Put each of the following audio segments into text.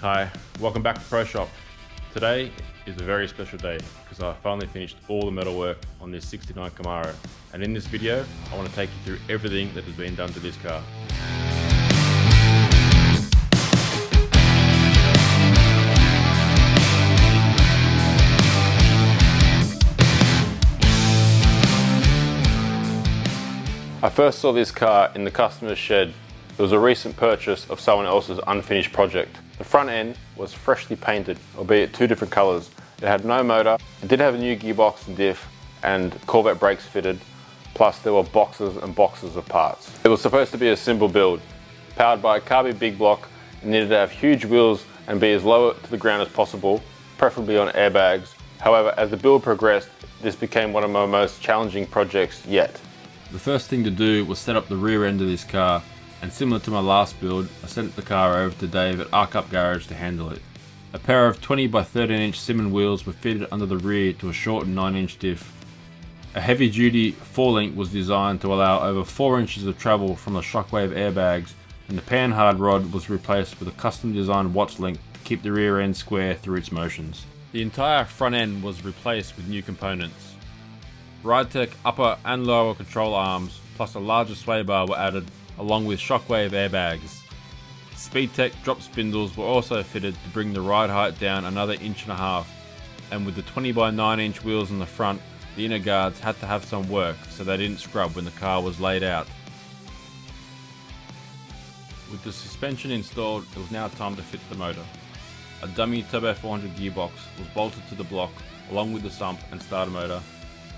Hi, welcome back to Pro Shop. Today is a very special day because I finally finished all the metal work on this 69 Camaro, and in this video I want to take you through everything that has been done to this car. I first saw this car in the customer's shed. It was a recent purchase of someone else's unfinished project. The front end was freshly painted, albeit two different colours. It had no motor, it did have a new gearbox and diff, and Corvette brakes fitted, plus there were boxes and boxes of parts. It was supposed to be a simple build, powered by a carbide big block. It needed to have huge wheels and be as low to the ground as possible, preferably on airbags. However, as the build progressed, this became one of my most challenging projects yet. The first thing to do was set up the rear end of this car, and similar to my last build, I sent the car over to Dave at Arc Up Garage to handle it. A pair of 20 by 13 inch Simmons wheels were fitted under the rear to a short 9 inch diff. A heavy duty 4-link was designed to allow over 4 inches of travel from the shockwave airbags, and the panhard rod was replaced with a custom designed watch link to keep the rear end square through its motions. The entire front end was replaced with new components. RideTech upper and lower control arms plus a larger sway bar were added, along with shockwave airbags. SpeedTech drop spindles were also fitted to bring the ride height down another 1.5 inches, and with the 20 by 9 inch wheels in the front, the inner guards had to have some work so they didn't scrub when the car was laid out. With the suspension installed, it was now time to fit the motor. A dummy Turbo 400 gearbox was bolted to the block along with the sump and starter motor.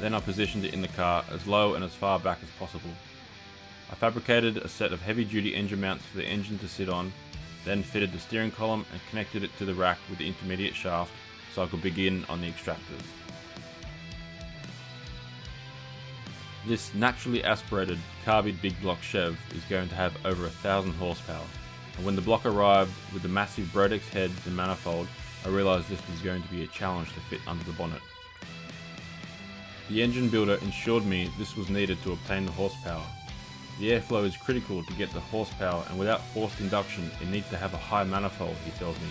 Then I positioned it in the car as low and as far back as possible. I fabricated a set of heavy duty engine mounts for the engine to sit on, then fitted the steering column and connected it to the rack with the intermediate shaft so I could begin on the extractors. This naturally aspirated carbide big block Chev is going to have over 1,000 horsepower, and when the block arrived with the massive Brodex heads and manifold, I realised this was going to be a challenge to fit under the bonnet. The engine builder ensured me this was needed to obtain the horsepower. The airflow is critical to get the horsepower, and without forced induction it needs to have a high manifold, he tells me.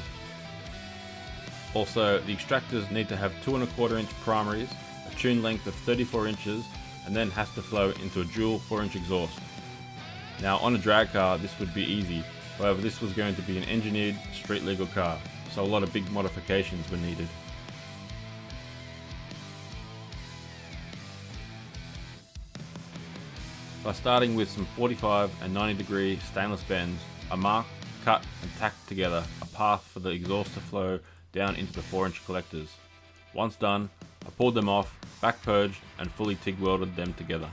Also, the extractors need to have 2¼ inch primaries, a tune length of 34 inches, and then has to flow into a dual 4-inch exhaust. Now on a drag car this would be easy, however this was going to be an engineered street legal car, so a lot of big modifications were needed. By starting with some 45 and 90 degree stainless bends, I marked, cut and tacked together a path for the exhaust to flow down into the 4-inch collectors. Once done, I pulled them off, back purged and fully TIG welded them together.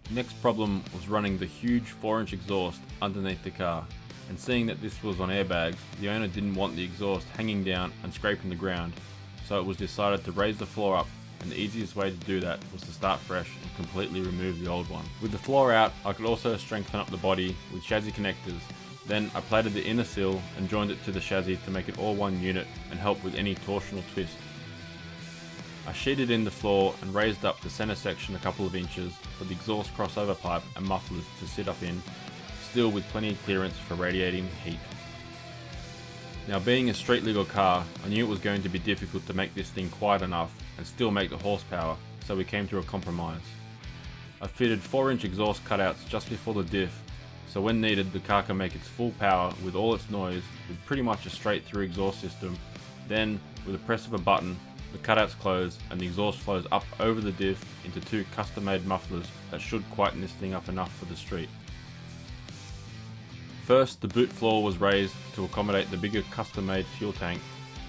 The next problem was running the huge 4-inch exhaust underneath the car, and seeing that this was on airbags, the owner didn't want the exhaust hanging down and scraping the ground, so it was decided to raise the floor up, and the easiest way to do that was to start fresh and completely remove the old one. With the floor out, I could also strengthen up the body with chassis connectors. Then I plated the inner sill and joined it to the chassis to make it all one unit and help with any torsional twist. I sheeted in the floor and raised up the center section a couple of inches for the exhaust crossover pipe and mufflers to sit up in, still with plenty of clearance for radiating heat. Now being a street legal car, I knew it was going to be difficult to make this thing quiet enough and still make the horsepower, so we came to a compromise. I fitted 4-inch exhaust cutouts just before the diff, so when needed the car can make its full power with all its noise with pretty much a straight through exhaust system. Then, with the press of a button, the cutouts close and the exhaust flows up over the diff into 2 custom made mufflers that should quieten this thing up enough for the street. First, the boot floor was raised to accommodate the bigger custom made fuel tank,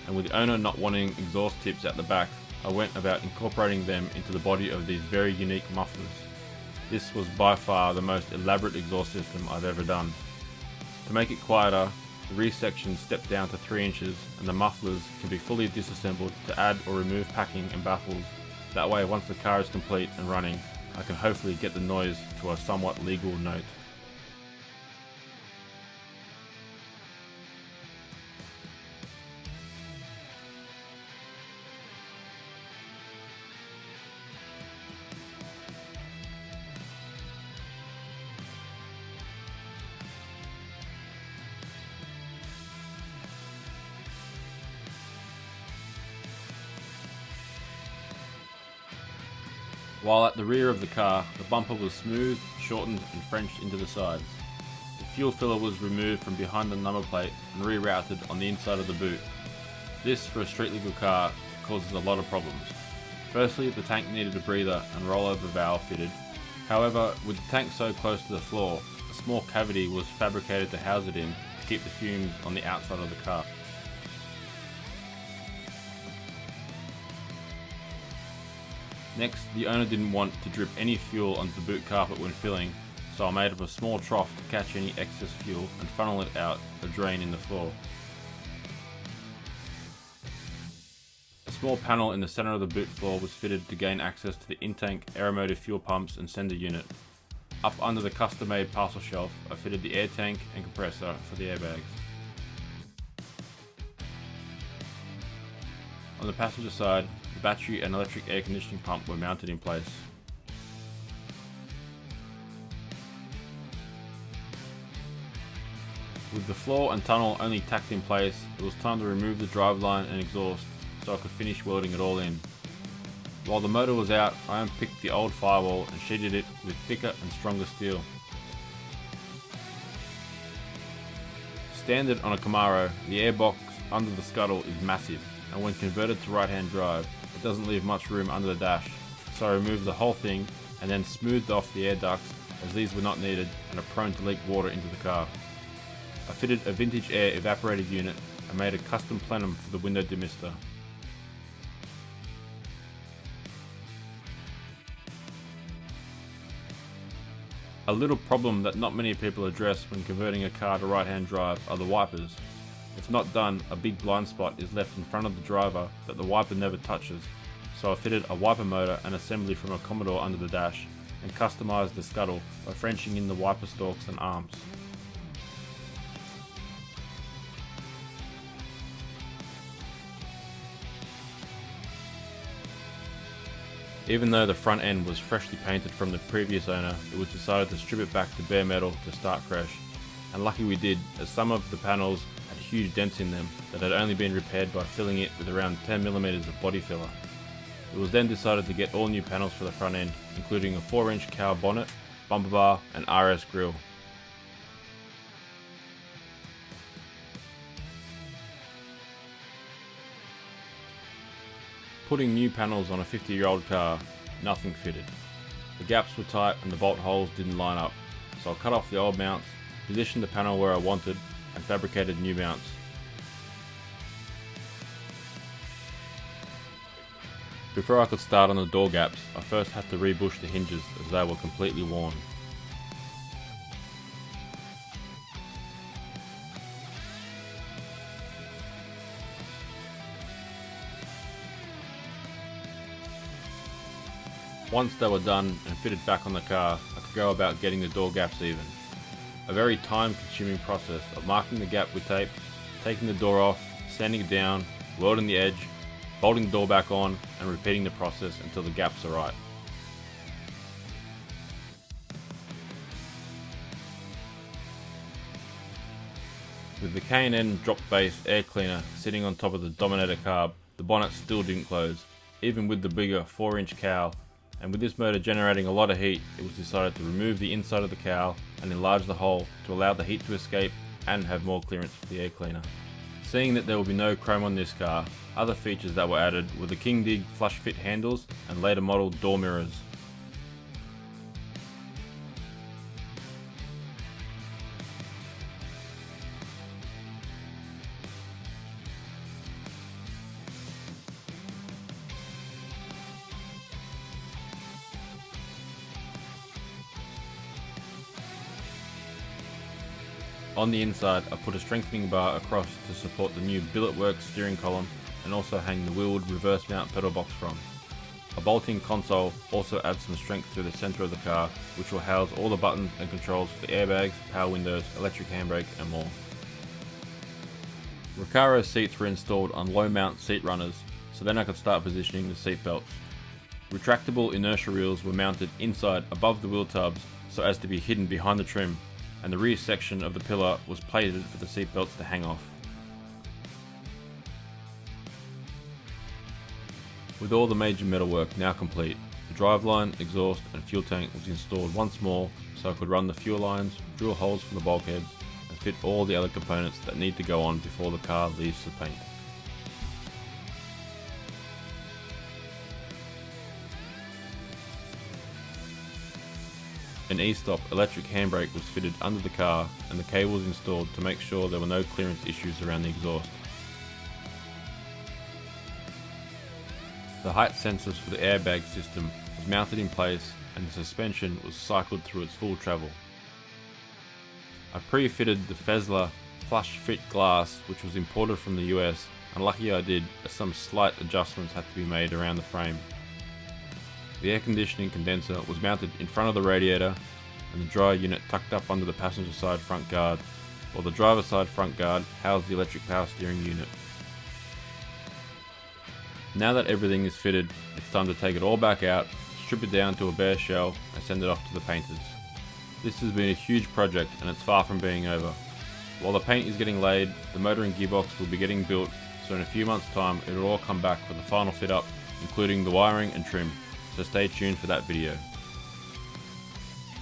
and with the owner not wanting exhaust tips at the back, I went about incorporating them into the body of these very unique mufflers. This was by far the most elaborate exhaust system I've ever done. To make it quieter, the rear section stepped down to 3 inches and the mufflers can be fully disassembled to add or remove packing and baffles. That way, once the car is complete and running, I can hopefully get the noise to a somewhat legal note. While at the rear of the car, the bumper was smooth, shortened and Frenched into the sides. The fuel filler was removed from behind the number plate and rerouted on the inside of the boot. This, for a street legal car, causes a lot of problems. Firstly, the tank needed a breather and rollover valve fitted. However, with the tank so close to the floor, a small cavity was fabricated to house it in to keep the fumes on the outside of the car. Next, the owner didn't want to drip any fuel onto the boot carpet when filling, so I made up a small trough to catch any excess fuel and funnel it out a drain in the floor. A small panel in the center of the boot floor was fitted to gain access to the in-tank aeromotive fuel pumps and sender unit. Up under the custom-made parcel shelf, I fitted the air tank and compressor for the airbags. On the passenger side, the battery and electric air conditioning pump were mounted in place. With the floor and tunnel only tacked in place, it was time to remove the driveline and exhaust so I could finish welding it all in. While the motor was out, I unpicked the old firewall and sheeted it with thicker and stronger steel. Standard on a Camaro, the airbox under the scuttle is massive, and when converted to right-hand drive, it doesn't leave much room under the dash, so I removed the whole thing and then smoothed off the air ducts as these were not needed and are prone to leak water into the car. I fitted a vintage air evaporator unit and made a custom plenum for the window demister. A little problem that not many people address when converting a car to right-hand drive are the wipers. If not done, a big blind spot is left in front of the driver that the wiper never touches, so I fitted a wiper motor and assembly from a Commodore under the dash and customized the scuttle by Frenching in the wiper stalks and arms. Even though the front end was freshly painted from the previous owner, it was decided to strip it back to bare metal to start fresh. And lucky we did, as some of the panels had huge dents in them that had only been repaired by filling it with around 10mm of body filler. It was then decided to get all new panels for the front end, including a 4-inch cowl bonnet, bumper bar and RS grille. Putting new panels on a 50-year-old car, nothing fitted. The gaps were tight and the bolt holes didn't line up, so I cut off the old mounts, positioned the panel where I wanted, and fabricated new mounts. Before I could start on the door gaps, I first had to rebush the hinges as they were completely worn. Once they were done and fitted back on the car, I could go about getting the door gaps even. A very time-consuming process of marking the gap with tape, taking the door off, sanding it down, welding the edge, bolting the door back on, and repeating the process until the gaps are right. With the K&N drop base air cleaner sitting on top of the Dominator carb, the bonnet still didn't close, even with the bigger 4-inch cowl. And with this motor generating a lot of heat, it was decided to remove the inside of the cowl and enlarge the hole to allow the heat to escape and have more clearance for the air cleaner. Seeing that there will be no chrome on this car, other features that were added were the King Dig flush fit handles and later model door mirrors. On the inside, I put a strengthening bar across to support the new billetwork steering column and also hang the wheeled reverse mount pedal box from. A bolting console also adds some strength through the centre of the car, which will house all the buttons and controls for the airbags, power windows, electric handbrake and more. Recaro seats were installed on low mount seat runners, so then I could start positioning the seat belts. Retractable inertia reels were mounted inside above the wheel tubs so as to be hidden behind the trim, and the rear section of the pillar was plated for the seat belts to hang off. With all the major metalwork now complete, The driveline, exhaust and fuel tank was installed once more so I could run the fuel lines, drill holes for the bulkheads and fit all the other components that need to go on before the car leaves the paint. An e-stop electric handbrake was fitted under the car and the cables installed to make sure there were no clearance issues around the exhaust. The height sensors for the airbag system was mounted in place and the suspension was cycled through its full travel. I pre-fitted the Fezler flush fit glass which was imported from the US, and lucky I did as some slight adjustments had to be made around the frame. The air conditioning condenser was mounted in front of the radiator and the dryer unit tucked up under the passenger side front guard, while the driver side front guard housed the electric power steering unit. Now that everything is fitted, it's time to take it all back out, strip it down to a bare shell and send it off to the painters. This has been a huge project and it's far from being over. While the paint is getting laid, the motor and gearbox will be getting built, so in a few months time it will all come back for the final fit up, including the wiring and trim. So stay tuned for that video.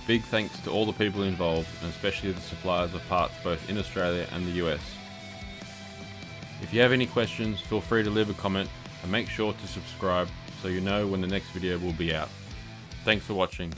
Big thanks to all the people involved and especially the suppliers of parts both in Australia and the US. If you have any questions, feel free to leave a comment and make sure to subscribe so you know when the next video will be out. Thanks for watching.